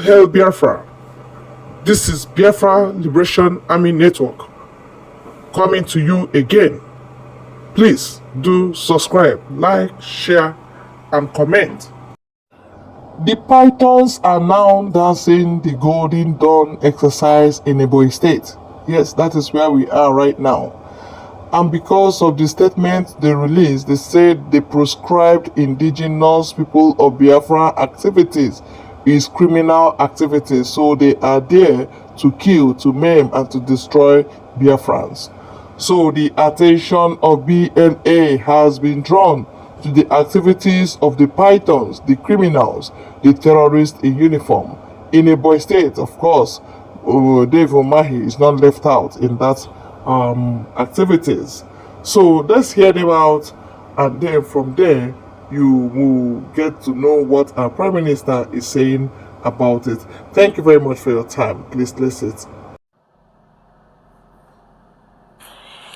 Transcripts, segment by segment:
Hail Biafra! This is Biafra Liberation Army Network coming to you again. Please do subscribe, like, share, and comment. The pythons are now dancing the Golden Dawn exercise in Ebonyi State. Yes, that is where we are right now. And because of the statement they released, they said the proscribed indigenous people of Biafra activities is criminal activities. So they are there to kill, to maim, and to destroy Biafrans. So the attention of BLA has been drawn to the activities of the pythons, the criminals, the terrorists in uniform. In Ebonyi State, of course, Dave Umahi is not left out in that activities. So let's hear them out, and then from there you will get to know what our Prime Minister is saying about it. Thank you very much for your time. Please listen.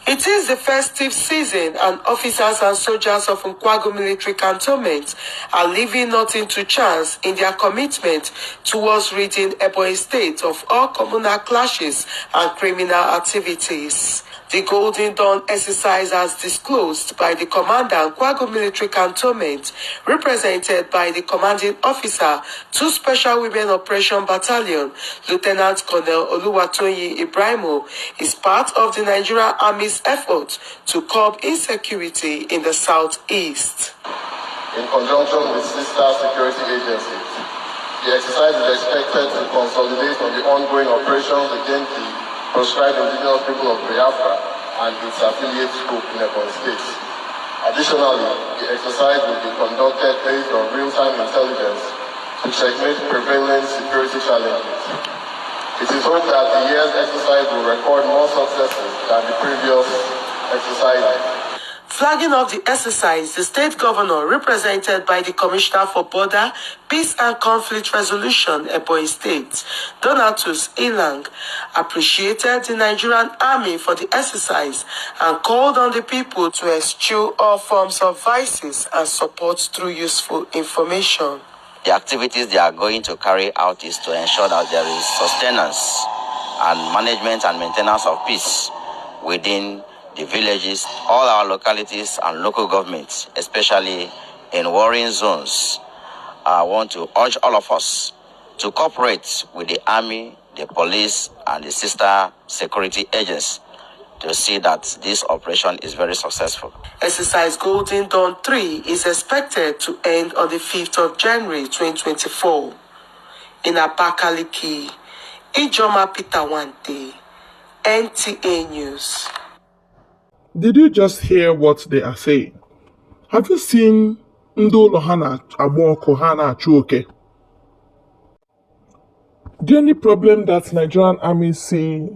It is the festive season, and officers and soldiers of Nkwagu military cantonment are leaving nothing to chance in their commitment towards ridding Ebonyi State of all communal clashes and criminal activities. The Golden Dawn exercise, as disclosed by the commander Nkwagu military cantonment, represented by the commanding officer, 2 Special Women Operation Battalion, Lieutenant Colonel Oluwatoyin Ibrahimu, is part of the Nigerian Army's effort to curb insecurity in the southeast. In conjunction with sister security agencies, the exercise is expected to consolidate on the ongoing operations against the proscribed indigenous people of Biafra and its affiliate group in Ebonyi State. Additionally, the exercise will be conducted based on real-time intelligence to checkmate prevailing security challenges. It is hoped that the year's exercise will record more successes than the previous exercises. Flagging off the exercise, the state governor, represented by the Commissioner for Border, Peace and Conflict Resolution, Ebonyi State, Donatus Ilang, appreciated the Nigerian Army for the exercise and called on the people to eschew all forms of vices and support through useful information. The activities they are going to carry out is to ensure that there is sustenance and management and maintenance of peace within the villages, all our localities and local governments, especially in warring zones. I want to urge all of us to cooperate with the army, the police, and the sister security agents to see that this operation is very successful. Exercise Golden Dawn 3 is expected to end on the 5th of January 2024. In Abakaliki, Ijoma Pitawante, NTA News. Did you just hear what they are saying? Have you seen Ndo Lohana Aboko Hana Chuoke? The only problem that Nigerian army see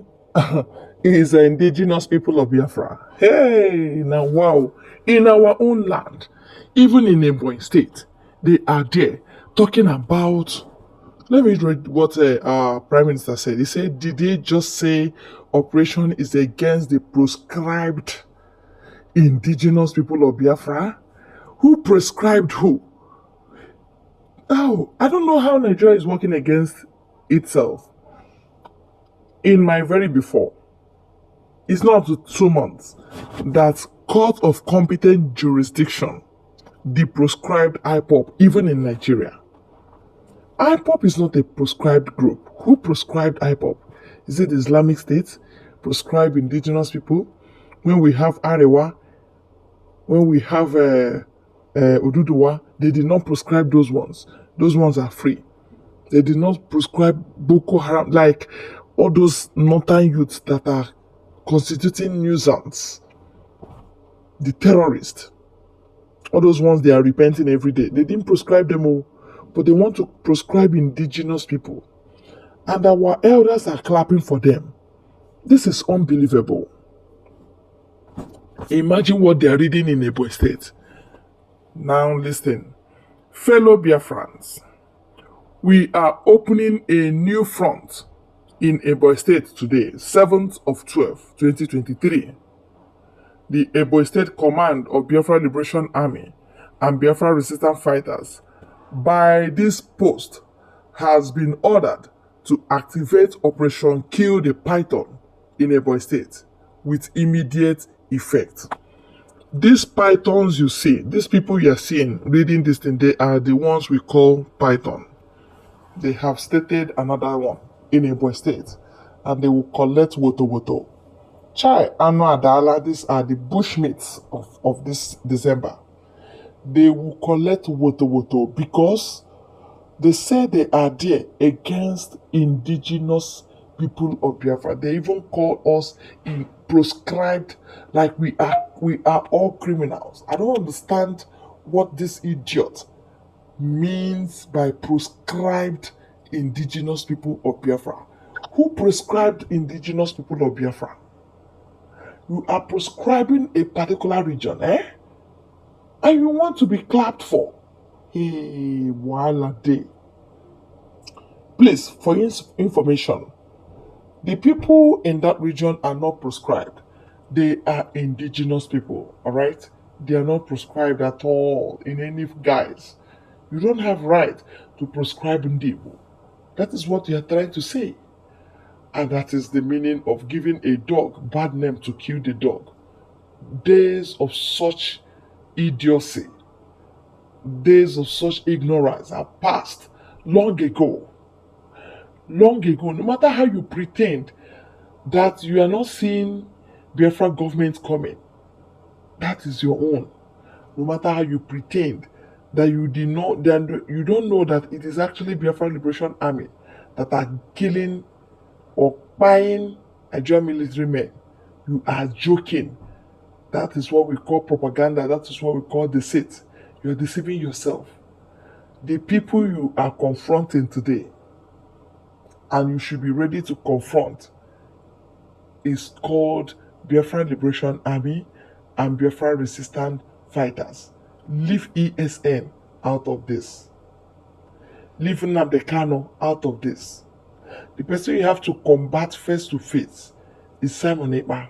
is the indigenous people of Biafra. Hey, now wow, in our own land, even in Ebonyi State, they are there talking about. Let me read what our Prime Minister said. He said, did they just say operation is against the proscribed indigenous people of Biafra? Who prescribed who? Oh, I don't know how Nigeria is working against itself. In my very before, it's not up to 2 months that court of competent jurisdiction, the proscribed IPOP, even in Nigeria. IPOP is not a proscribed group. Who prescribed IPOP? Is it the Islamic State? Proscribed indigenous people? When we have Arewa, when we have Oduduwa, they did not prescribe those ones. Those ones are free. They did not prescribe Boko Haram, like all those northern youths that are constituting nuisance. The terrorists. All those ones, they are repenting every day. They didn't prescribe them all, but they want to prescribe indigenous people. And our elders are clapping for them. This is unbelievable. Imagine what they are reading in Ebonyi State. Now listen. Fellow Biafrans, we are opening a new front in Ebonyi State today, 7th of 12, 2023. The Ebonyi State Command of Biafra Liberation Army and Biafra Resistance Fighters, by this post, has been ordered to activate Operation Kill the Python in Ebonyi State with immediate effect. These pythons you see, these people you are seeing reading this thing, they are the ones we call python. They have stated another one in Ebonyi State, and they will collect woto woto. Chai, Anu Adala, these are the bushmeats of this December. They will collect woto woto because they say they are there against indigenous people of Biafra. They even call us in proscribed, like we are all criminals. I don't understand what this idiot means by proscribed indigenous people of Biafra. Who prescribed indigenous people of Biafra? You are prescribing a particular region, eh? And you want to be clapped for. Hey, wala day. Please, for information, the people in that region are not prescribed. They are indigenous people, all right? They are not prescribed at all in any guise. You don't have right to prescribe Ndibo. That is what you are trying to say. And that is the meaning of giving a dog bad name to kill the dog. Days of such idiocy, days of such ignorance are past long ago. Long ago, no matter how you pretend that you are not seeing Biafra government coming, that is your own. No matter how you pretend that you don't know that it is actually Biafra Liberation Army that are killing or buying Nigerian military men, you are joking. That is what we call propaganda. That is what we call deceit. You are deceiving yourself. The people you are confronting today, and you should be ready to confront, is called Biafra Liberation Army and Biafra Resistance Fighters. Leave ESN out of this. Leave Nnamdi Kanu out of this. The person you have to combat face to face is Simon Ekpa.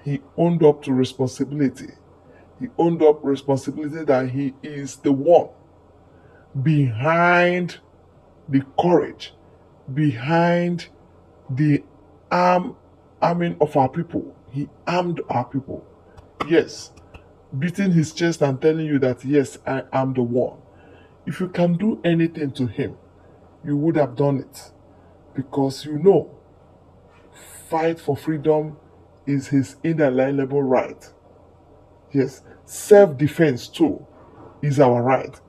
He owned up to responsibility. He owned up responsibility that he is the one behind the courage, behind the arming of our people. He armed our people. Yes, beating his chest and telling you that, yes, I am the one. If you can do anything to him, you would have done it. Because you know, fight for freedom is his inalienable right. Yes, self-defense too is our right.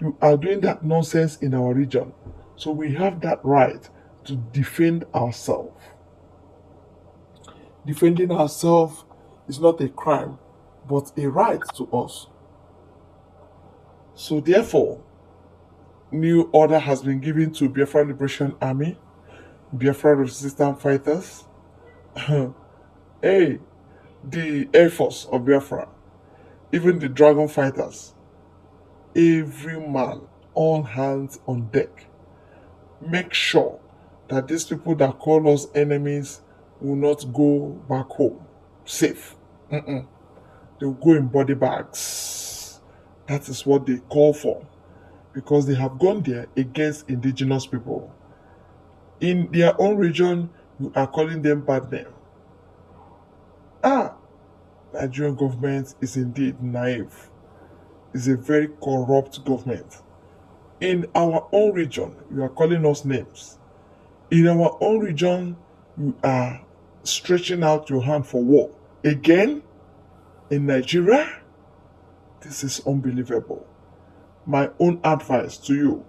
You are doing that nonsense in our region. So we have that right to defend ourselves. Defending ourselves is not a crime, but a right to us. So therefore, new order has been given to Biafra Liberation Army, Biafra Resistance Fighters, hey, the Air Force of Biafra, even the Dragon Fighters, every man, all hands on deck. Make sure that these people that call us enemies will not go back home safe. They will go in body bags. That is what they call for, because they have gone there against indigenous people. In their own region, you are calling them bad name. Nigerian government is indeed naive. It's a very corrupt government. In our own region, you are calling us names. In our own region, you are stretching out your hand for war. Again, in Nigeria, this is unbelievable. My own advice to you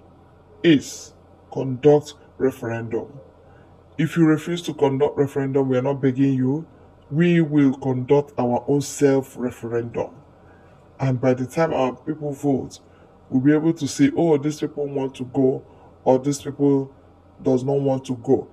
is conduct referendum. If you refuse to conduct referendum, we are not begging you. We will conduct our own self-referendum. And by the time our people vote, we'll be able to say, oh, these people want to go, or these people does not want to go.